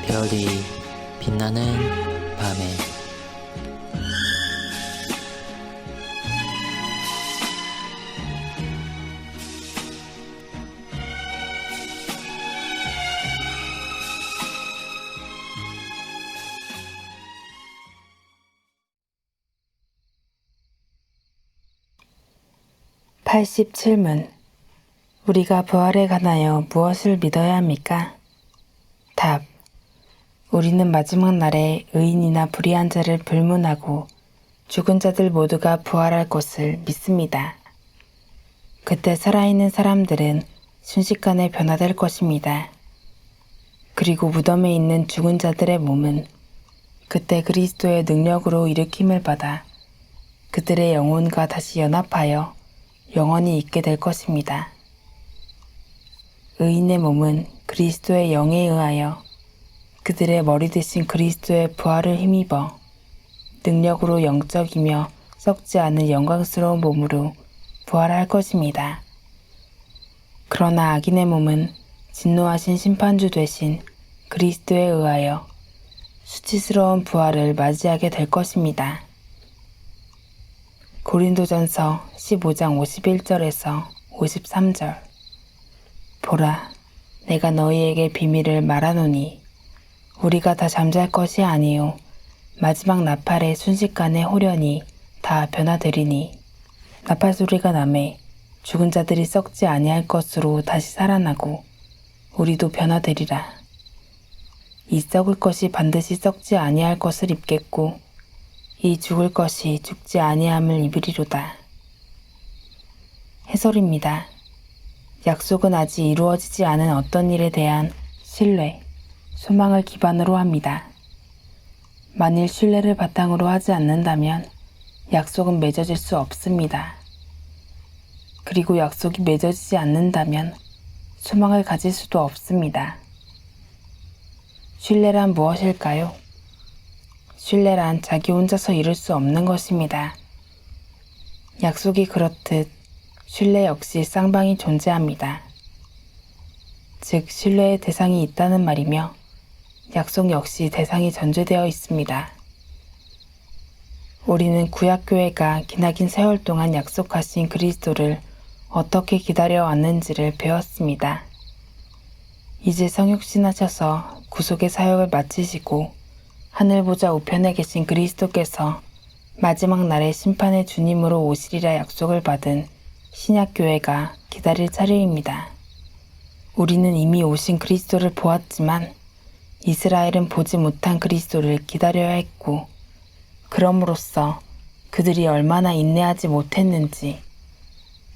별이 빛나는 밤에 (87문) 우리가 부활에 관하여 무엇을 믿어야 합니까? 답. 우리는 마지막 날에 의인이나 불의한 자를 불문하고 죽은 자들 모두가 부활할 것을 믿습니다. 그때 살아있는 사람들은 순식간에 변화될 것입니다. 그리고 무덤에 있는 죽은 자들의 몸은 그때 그리스도의 능력으로 일으킴을 받아 그들의 영혼과 다시 연합하여 영원히 있게 될 것입니다. 의인의 몸은 그리스도의 영에 의하여 그들의 머리 대신 그리스도의 부활을 힘입어 능력으로 영적이며 썩지 않은 영광스러운 몸으로 부활할 것입니다. 그러나 악인의 몸은 진노하신 심판주 되신 그리스도에 의하여 수치스러운 부활을 맞이하게 될 것입니다. 고린도전서 15장 51절에서 53절. 보라, 내가 너희에게 비밀을 말하노니 우리가 다 잠잘 것이 아니요 마지막 나팔의 순식간에 호련히 다 변화되리니 나팔 소리가 나매 죽은 자들이 썩지 아니할 것으로 다시 살아나고 우리도 변화되리라. 이 썩을 것이 반드시 썩지 아니할 것을 입겠고 이 죽을 것이 죽지 아니함을 입으리로다. 해설입니다. 약속은 아직 이루어지지 않은 어떤 일에 대한 신뢰, 소망을 기반으로 합니다. 만일 신뢰를 바탕으로 하지 않는다면 약속은 맺어질 수 없습니다. 그리고 약속이 맺어지지 않는다면 소망을 가질 수도 없습니다. 신뢰란 무엇일까요? 신뢰란 자기 혼자서 이룰 수 없는 것입니다. 약속이 그렇듯 신뢰 역시 쌍방이 존재합니다. 즉 신뢰의 대상이 있다는 말이며 약속 역시 대상이 전제되어 있습니다. 우리는 구약교회가 기나긴 세월 동안 약속하신 그리스도를 어떻게 기다려왔는지를 배웠습니다. 이제 성육신하셔서 구속의 사역을 마치시고 하늘보좌 우편에 계신 그리스도께서 마지막 날에 심판의 주님으로 오시리라 약속을 받은 신약교회가 기다릴 차례입니다. 우리는 이미 오신 그리스도를 보았지만 이스라엘은 보지 못한 그리스도를 기다려야 했고 그럼으로써 그들이 얼마나 인내하지 못했는지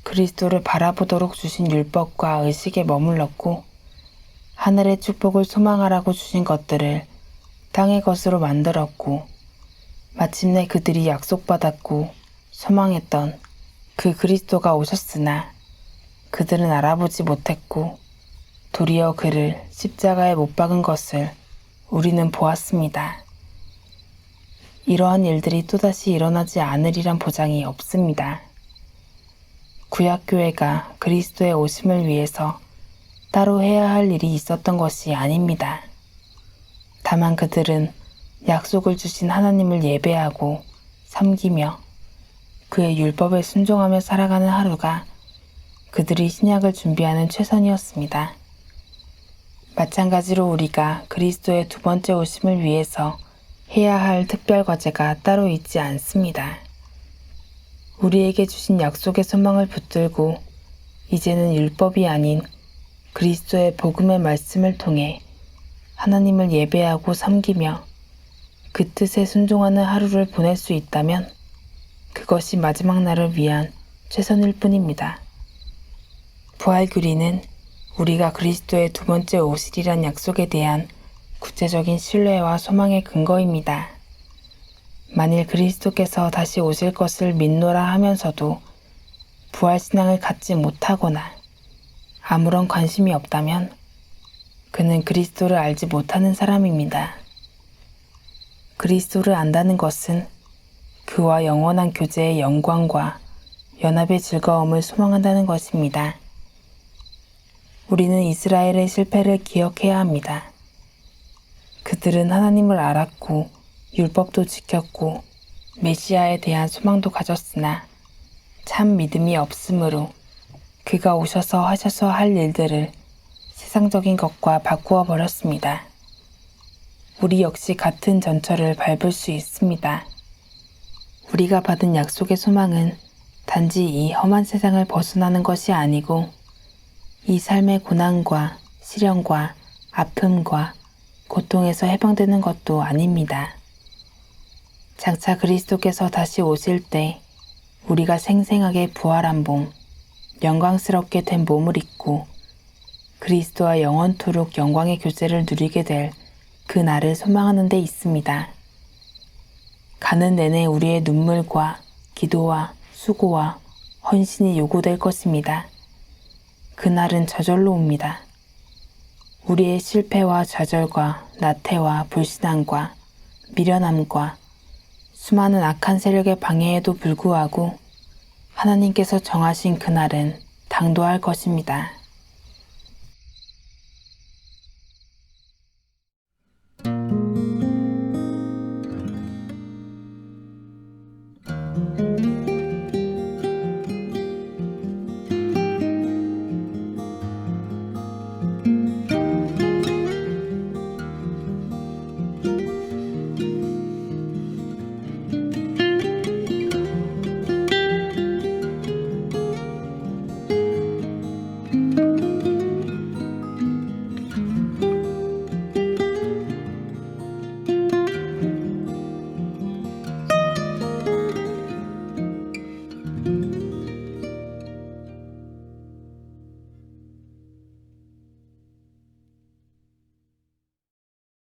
그리스도를 바라보도록 주신 율법과 의식에 머물렀고 하늘의 축복을 소망하라고 주신 것들을 땅의 것으로 만들었고 마침내 그들이 약속받았고 소망했던 그 그리스도가 오셨으나 그들은 알아보지 못했고 도리어 그를 십자가에 못 박은 것을 우리는 보았습니다. 이러한 일들이 또다시 일어나지 않으리란 보장이 없습니다. 구약교회가 그리스도의 오심을 위해서 따로 해야 할 일이 있었던 것이 아닙니다. 다만 그들은 약속을 주신 하나님을 예배하고 섬기며 그의 율법에 순종하며 살아가는 하루가 그들이 신약을 준비하는 최선이었습니다. 마찬가지로 우리가 그리스도의 두 번째 오심을 위해서 해야 할 특별 과제가 따로 있지 않습니다. 우리에게 주신 약속의 소망을 붙들고 이제는 율법이 아닌 그리스도의 복음의 말씀을 통해 하나님을 예배하고 섬기며 그 뜻에 순종하는 하루를 보낼 수 있다면 그것이 마지막 날을 위한 최선일 뿐입니다. 부활규리는 우리가 그리스도의 두 번째 오시리란 약속에 대한 구체적인 신뢰와 소망의 근거입니다. 만일 그리스도께서 다시 오실 것을 믿노라 하면서도 부활신앙을 갖지 못하거나 아무런 관심이 없다면 그는 그리스도를 알지 못하는 사람입니다. 그리스도를 안다는 것은 그와 영원한 교제의 영광과 연합의 즐거움을 소망한다는 것입니다. 우리는 이스라엘의 실패를 기억해야 합니다. 그들은 하나님을 알았고 율법도 지켰고 메시아에 대한 소망도 가졌으나 참 믿음이 없으므로 그가 오셔서 하셔서 할 일들을 세상적인 것과 바꾸어 버렸습니다. 우리 역시 같은 전철을 밟을 수 있습니다. 우리가 받은 약속의 소망은 단지 이 험한 세상을 벗어나는 것이 아니고 이 삶의 고난과 시련과 아픔과 고통에서 해방되는 것도 아닙니다. 장차 그리스도께서 다시 오실 때 우리가 생생하게 부활한 몸, 영광스럽게 된 몸을 입고 그리스도와 영원토록 영광의 교제를 누리게 될 그 날을 소망하는 데 있습니다. 가는 내내 우리의 눈물과 기도와 수고와 헌신이 요구될 것입니다. 그날은 저절로 옵니다. 우리의 실패와 좌절과 나태와 불신앙과 미련함과 수많은 악한 세력의 방해에도 불구하고 하나님께서 정하신 그날은 당도할 것입니다.